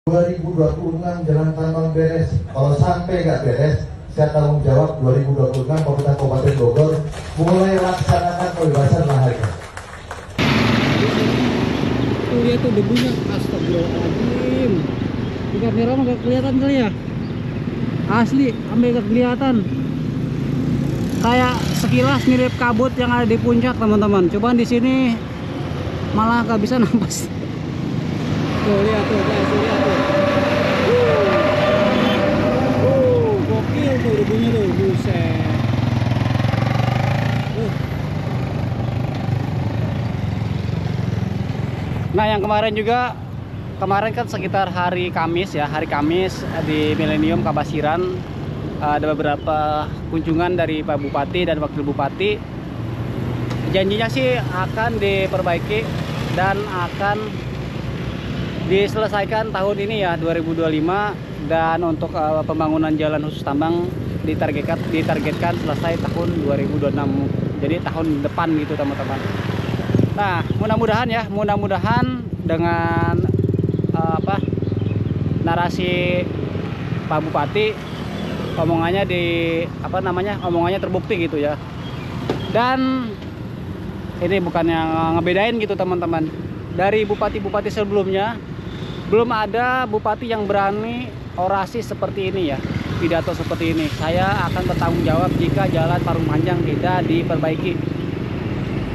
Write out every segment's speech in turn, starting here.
2026 jalan tambang beres. Kalau sampai nggak beres, saya tanggung jawab 2026 Pemerintah Kabupaten Bogor mulai laksanakan pembebasan lahannya. Tuh lihat tuh debunya, astagfirullahaladzim. Di kamera mah gak kelihatan kali ya. Asli, sampai gak kelihatan. Kayak sekilas mirip kabut yang ada di puncak teman-teman. Cobaan di sini malah gak bisa nafas. Tuh lihat tuh guys, lihat tuh. Gokil tuh debunya tuh, buset. Nah yang kemarin kan sekitar hari Kamis ya, hari Kamis di Millennium Kabasiran ada beberapa kunjungan dari Pak Bupati dan Wakil Bupati. Janjinya sih akan diperbaiki dan akan diselesaikan tahun ini ya, 2025, dan untuk pembangunan jalan khusus tambang ditargetkan selesai tahun 2026, jadi tahun depan gitu teman-teman. Nah mudah-mudahan dengan narasi Pak Bupati, omongannya terbukti gitu ya. Dan ini bukan yang ngebedain gitu teman-teman, dari bupati-bupati sebelumnya belum ada bupati yang berani orasi seperti ini ya, pidato seperti ini. Saya akan bertanggung jawab jika jalan Parung Panjang tidak diperbaiki.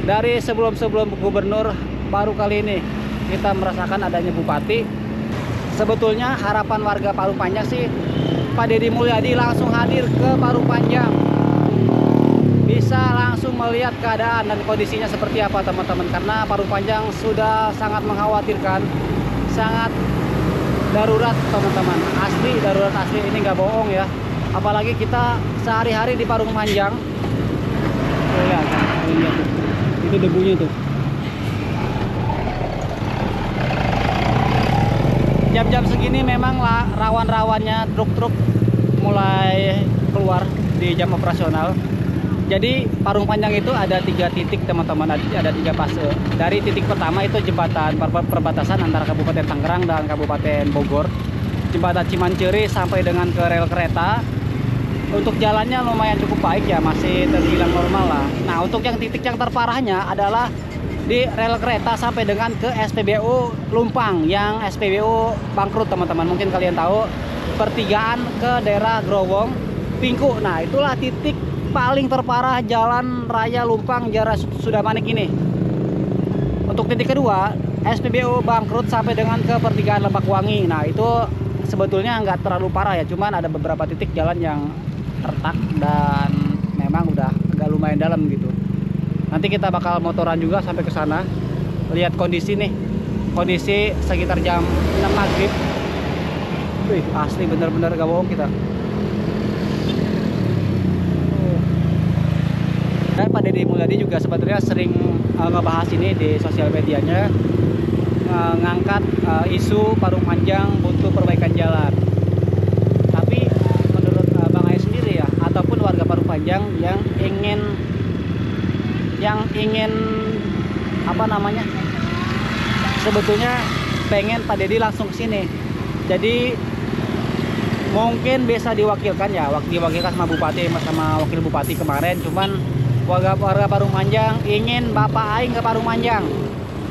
Dari sebelum gubernur, baru kali ini kita merasakan adanya bupati. Sebetulnya harapan warga Parung Panjang sih Pak Deddy Mulyadi langsung hadir ke Parung Panjang, bisa langsung melihat keadaan dan kondisinya seperti apa teman-teman, karena Parung Panjang sudah sangat mengkhawatirkan, sangat darurat teman-teman, asli darurat, asli, ini nggak bohong ya. Apalagi kita sehari-hari di Parung Panjang. Lihat itu debunya tuh. Jam-jam segini memang rawan-rawannya truk-truk mulai keluar di jam operasional. Jadi Parung Panjang itu ada 3 titik teman-teman, ada 3 fase. Dari titik pertama itu jembatan perbatasan antara Kabupaten Tangerang dan Kabupaten Bogor, jembatan Cimanceri sampai dengan ke rel kereta. Untuk jalannya lumayan cukup baik ya, masih terbilang normal lah. Nah untuk yang titik yang terparahnya adalah di rel kereta sampai dengan ke SPBU Lumpang, yang SPBU bangkrut teman-teman. Mungkin kalian tahu, pertigaan ke daerah Growong, Pingku. Nah itulah titik paling terparah jalan raya Lumpang Jara Sudamanik ini. Untuk titik kedua, SPBU bangkrut sampai dengan ke pertigaan Lebakwangi. Nah itu sebetulnya nggak terlalu parah ya, cuman ada beberapa titik jalan yang retak dan memang udah agak lumayan dalam gitu. Nanti kita bakal motoran juga sampai ke sana, lihat kondisi nih, kondisi sekitar jam 6 maghrib. Wih, asli bener-bener gak bohong kita. Dan Pak Deddy Mulyadi juga sebetulnya sering ngebahas ini di sosial medianya, ngangkat isu Parung Panjang butuh perbaikan jalan. Tapi menurut Bang Ayah sendiri ya, ataupun warga Parung Panjang yang ingin sebetulnya pengen Pak Deddy langsung ke sini. Jadi mungkin bisa diwakilkan ya, diwakilkan sama bupati sama wakil bupati kemarin. Cuman warga Parung Panjang ingin Bapak Aing ke Parung Panjang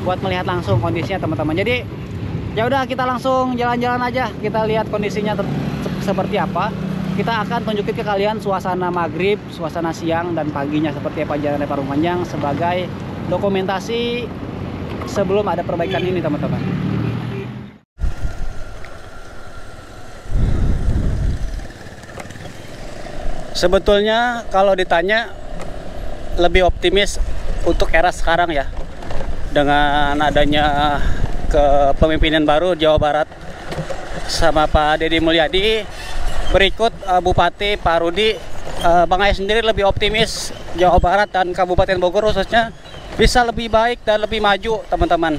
buat melihat langsung kondisinya teman-teman. Jadi ya udah, kita langsung jalan-jalan aja, kita lihat kondisinya seperti apa. Kita akan tunjukin ke kalian suasana maghrib, suasana siang dan paginya seperti apa jalan Parung Panjang, sebagai dokumentasi sebelum ada perbaikan ini teman-teman. Sebetulnya kalau ditanya, lebih optimis untuk era sekarang ya, dengan adanya kepemimpinan baru Jawa Barat sama Pak Deddy Mulyadi, berikut Bupati Pak Rudi. Bang Ayah sendiri lebih optimis Jawa Barat dan Kabupaten Bogor khususnya bisa lebih baik dan lebih maju teman-teman.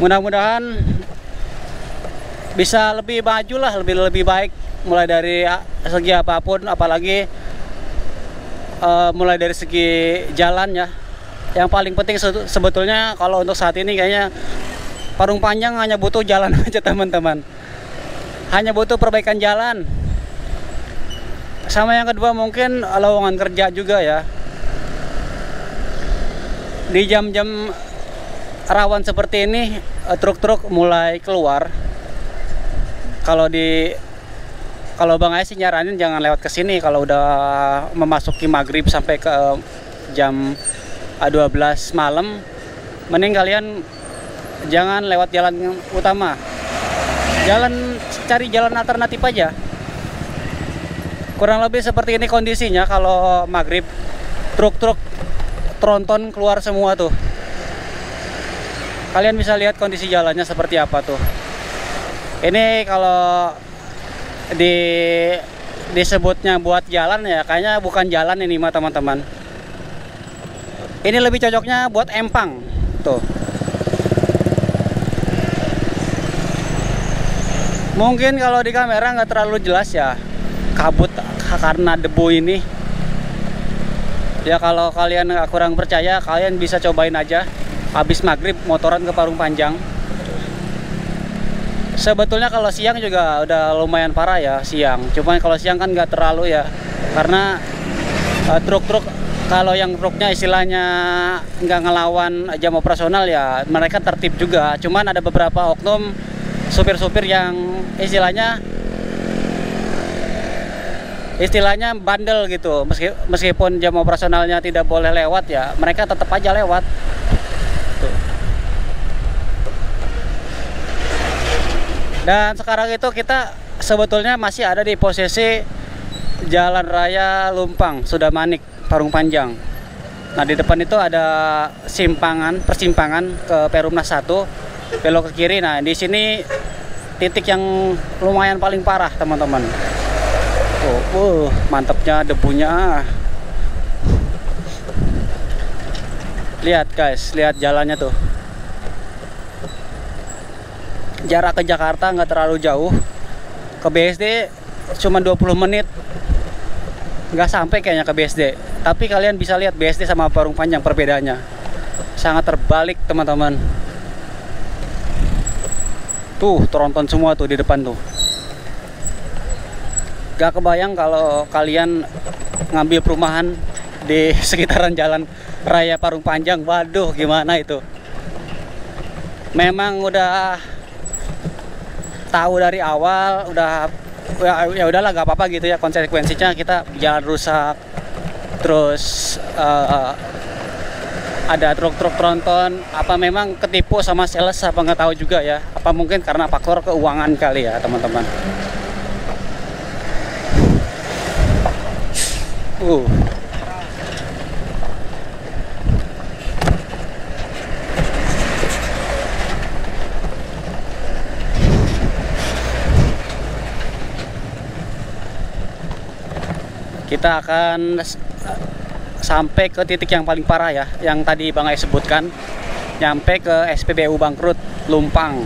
Mudah-mudahan bisa lebih maju lah, lebih baik, mulai dari segi apapun, apalagi mulai dari segi jalan ya. Yang paling penting sebetulnya kalau untuk saat ini kayaknya Parung Panjang hanya butuh jalan aja teman-teman, hanya butuh perbaikan jalan. Sama yang kedua mungkin lowongan kerja juga ya. Di jam-jam rawan seperti ini truk-truk mulai keluar. Kalau Bang Ais sih nyaranin jangan lewat ke sini kalau udah memasuki maghrib sampai ke jam 12 malam. Mending kalian jangan lewat jalan utama. Cari jalan alternatif aja. Kurang lebih seperti ini kondisinya kalau maghrib. Truk-truk tronton keluar semua tuh. Kalian bisa lihat kondisi jalannya seperti apa tuh. Ini kalau disebutnya buat jalan ya kayaknya bukan jalan ini mah teman-teman. Ini lebih cocoknya buat empang tuh. Mungkin kalau di kamera nggak terlalu jelas ya, kabut karena debu ini. Ya kalau kalian kurang percaya, kalian bisa cobain aja habis maghrib motoran ke Parung Panjang. Sebetulnya kalau siang juga udah lumayan parah ya siang. Cuman kalau siang kan nggak terlalu ya, karena truk-truk kalau yang truknya istilahnya nggak ngelawan jam operasional ya mereka tertib juga. Cuman ada beberapa oknum supir-supir yang istilahnya bandel gitu. Meskipun jam operasionalnya tidak boleh lewat ya mereka tetap aja lewat. Tuh. Dan sekarang itu kita sebetulnya masih ada di posisi Jalan Raya Lumpang, Sudamanik, Parung Panjang. Nah di depan itu ada persimpangan ke Perumnas 1, belok ke kiri. Nah di sini titik yang lumayan paling parah teman-teman. Mantapnya debunya. Lihat guys, lihat jalannya tuh. Jarak ke Jakarta nggak terlalu jauh, ke BSD cuma 20 menit, nggak sampai kayaknya ke BSD. Tapi kalian bisa lihat BSD sama Parung Panjang perbedaannya sangat terbalik teman-teman. Tuh tronton semua tuh di depan tuh. Gak kebayang kalau kalian ngambil perumahan di sekitaran Jalan Raya Parung Panjang. Waduh gimana itu. Memang udah tahu dari awal, ya udahlah gak apa-apa gitu ya, konsekuensinya kita jalan rusak, terus ada truk-truk tronton. Apa memang ketipu sama sales apa nggak tahu juga ya, apa mungkin karena faktor keuangan kali ya teman-teman. Kita akan sampai ke titik yang paling parah ya, yang tadi Bang Ais sebutkan, nyampe ke SPBU Bangkrut Lumpang.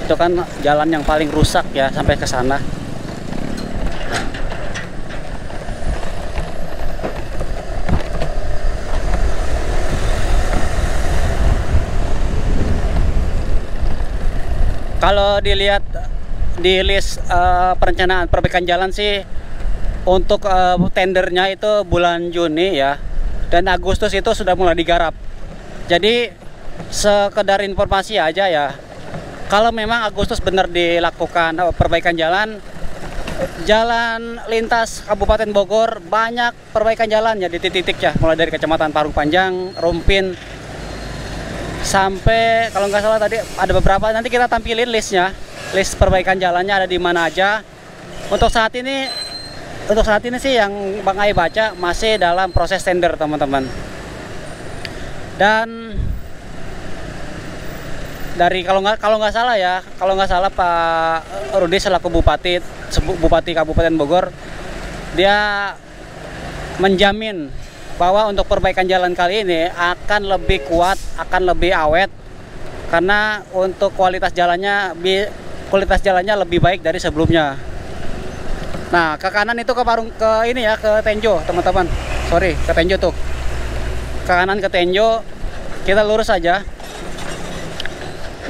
Itu kan jalan yang paling rusak ya sampai ke sana. Kalau dilihat di list perencanaan perbaikan jalan sih, untuk tendernya itu bulan Juni ya, dan Agustus itu sudah mulai digarap. Jadi sekedar informasi aja ya, kalau memang Agustus benar dilakukan perbaikan jalan lintas Kabupaten Bogor, banyak perbaikan jalannya di titik-titik ya, mulai dari Kecamatan Parung Panjang, Rumpin, sampai kalau nggak salah tadi ada beberapa, nanti kita tampilin listnya, list perbaikan jalannya ada di mana aja. Untuk saat ini sih yang Bang Ai baca masih dalam proses tender teman-teman. Dan dari kalau nggak salah Pak Rudi selaku Bupati Kabupaten Bogor, dia menjamin bahwa untuk perbaikan jalan kali ini akan lebih kuat, akan lebih awet, karena untuk kualitas jalannya lebih baik dari sebelumnya. Nah, ke kanan itu ke Tenjo, teman-teman. Sorry, ke Tenjo tuh. Ke kanan ke Tenjo, kita lurus aja.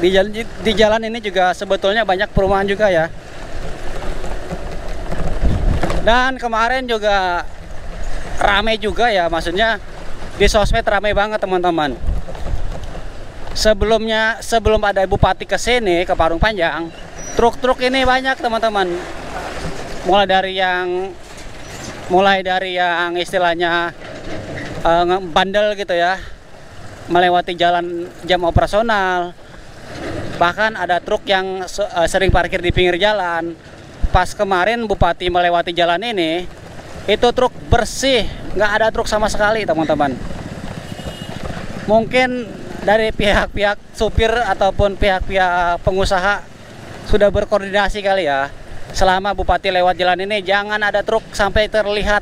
Di jalan ini juga sebetulnya banyak perumahan juga ya. Dan kemarin juga rame juga ya, maksudnya di sosmed rame banget teman-teman. Sebelum ada bupati ke sini ke Parung Panjang, truk-truk ini banyak teman-teman. Mulai dari yang istilahnya bandel gitu ya, melewati jalan jam operasional. Bahkan ada truk yang sering parkir di pinggir jalan. Pas kemarin bupati melewati jalan ini, itu truk bersih, nggak ada truk sama sekali teman-teman. Mungkin dari pihak-pihak supir ataupun pihak-pihak pengusaha sudah berkoordinasi kali ya. Selama bupati lewat jalan ini jangan ada truk sampai terlihat.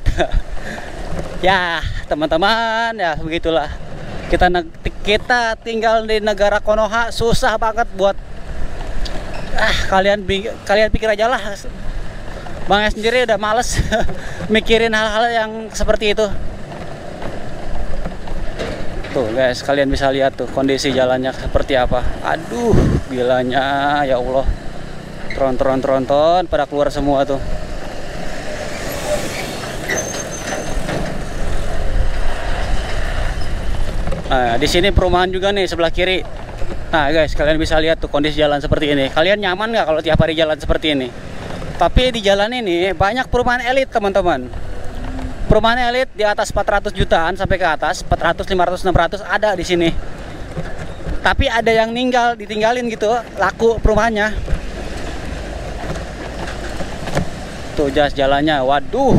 Ya teman-teman, ya begitulah. Kita tinggal di negara Konoha, susah banget buat kalian pikir aja lah. Bang sendiri udah males mikirin hal-hal yang seperti itu. Tuh guys, kalian bisa lihat tuh kondisi jalannya seperti apa. Aduh, gilanya ya Allah. Tronton pada keluar semua tuh. Nah, di sini perumahan juga nih sebelah kiri. Nah guys, kalian bisa lihat tuh kondisi jalan seperti ini. Kalian nyaman nggak kalau tiap hari jalan seperti ini? Tapi di jalan ini banyak perumahan elit teman-teman. Perumahan elit di atas 400 jutaan sampai ke atas 400, 500, 600 ada di sini. Tapi ada yang ditinggalin gitu, laku perumahannya. Tuh jas jalannya, waduh.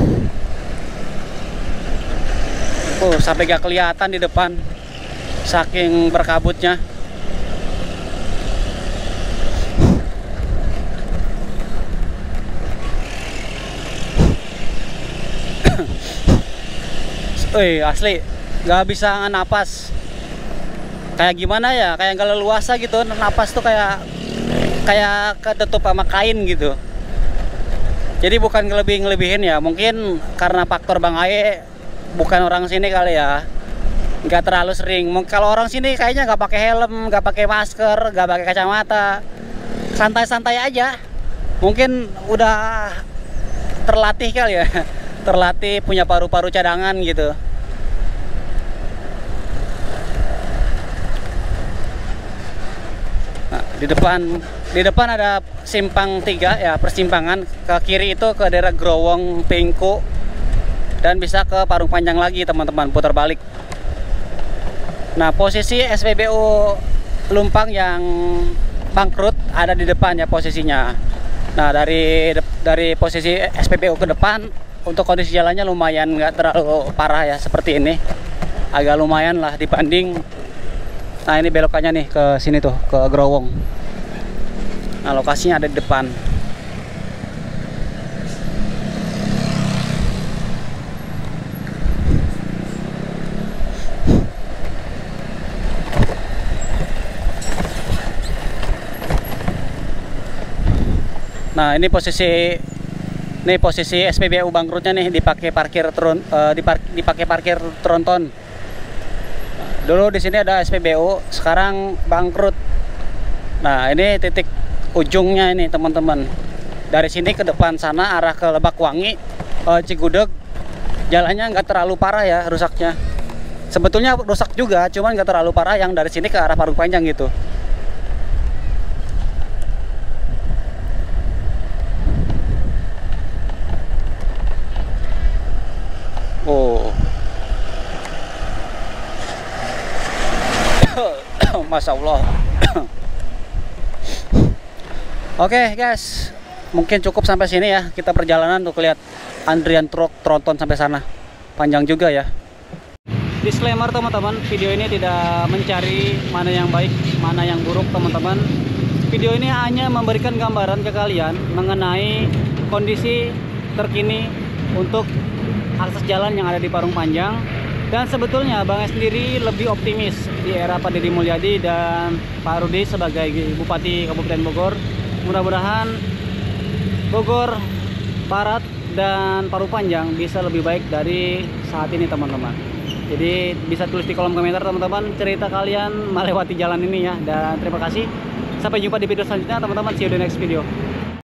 Sampai gak kelihatan di depan, saking berkabutnya. Asli gak bisa napas. Kayak gimana ya, kayak gak leluasa gitu. Napas tuh kayak ketutup sama kain gitu. Jadi bukan ngelebihin ya, mungkin karena faktor Bang Aye bukan orang sini kali ya, nggak terlalu sering. Kalau orang sini kayaknya nggak pakai helm, nggak pakai masker, nggak pakai kacamata, santai-santai aja. Mungkin udah terlatih kali ya, terlatih punya paru-paru cadangan gitu. Nah, di depan ada simpang 3 ya, persimpangan. Ke kiri itu ke daerah Growong, Pingku, dan bisa ke Parung Panjang lagi teman-teman, putar balik. Nah, posisi SPBU Lumpang yang bangkrut ada di depan ya posisinya. Nah, dari posisi SPBU ke depan untuk kondisi jalannya lumayan, nggak terlalu parah ya seperti ini. Agak lumayan lah dibanding. Nah, ini belokannya nih ke sini tuh, ke Growong. Nah, lokasinya ada di depan. Nah, ini posisi SPBU bangkrutnya nih, dipakai parkir tronton. Dulu di sini ada SPBU, sekarang bangkrut. Nah, ini titik ujungnya ini teman-teman. Dari sini ke depan sana arah ke Lebakwangi, Cigudeg, jalannya nggak terlalu parah ya rusaknya. Sebetulnya rusak juga, cuman nggak terlalu parah yang dari sini ke arah Parung Panjang gitu. Masya Allah. Oke guys, mungkin cukup sampai sini ya kita perjalanan untuk lihat antrian truk tronton sampai sana. Panjang juga ya. Disclaimer teman-teman, video ini tidak mencari mana yang baik, mana yang buruk teman-teman. Video ini hanya memberikan gambaran ke kalian mengenai kondisi terkini untuk akses jalan yang ada di Parung Panjang. Dan sebetulnya Bang sendiri lebih optimis di era Pak Deddy Mulyadi dan Pak Rudi sebagai Bupati Kabupaten Bogor. Mudah-mudahan Bogor Barat dan Parung Panjang bisa lebih baik dari saat ini teman-teman. Jadi bisa tulis di kolom komentar teman-teman cerita kalian melewati jalan ini ya. Dan terima kasih. Sampai jumpa di video selanjutnya teman-teman. See you di next video.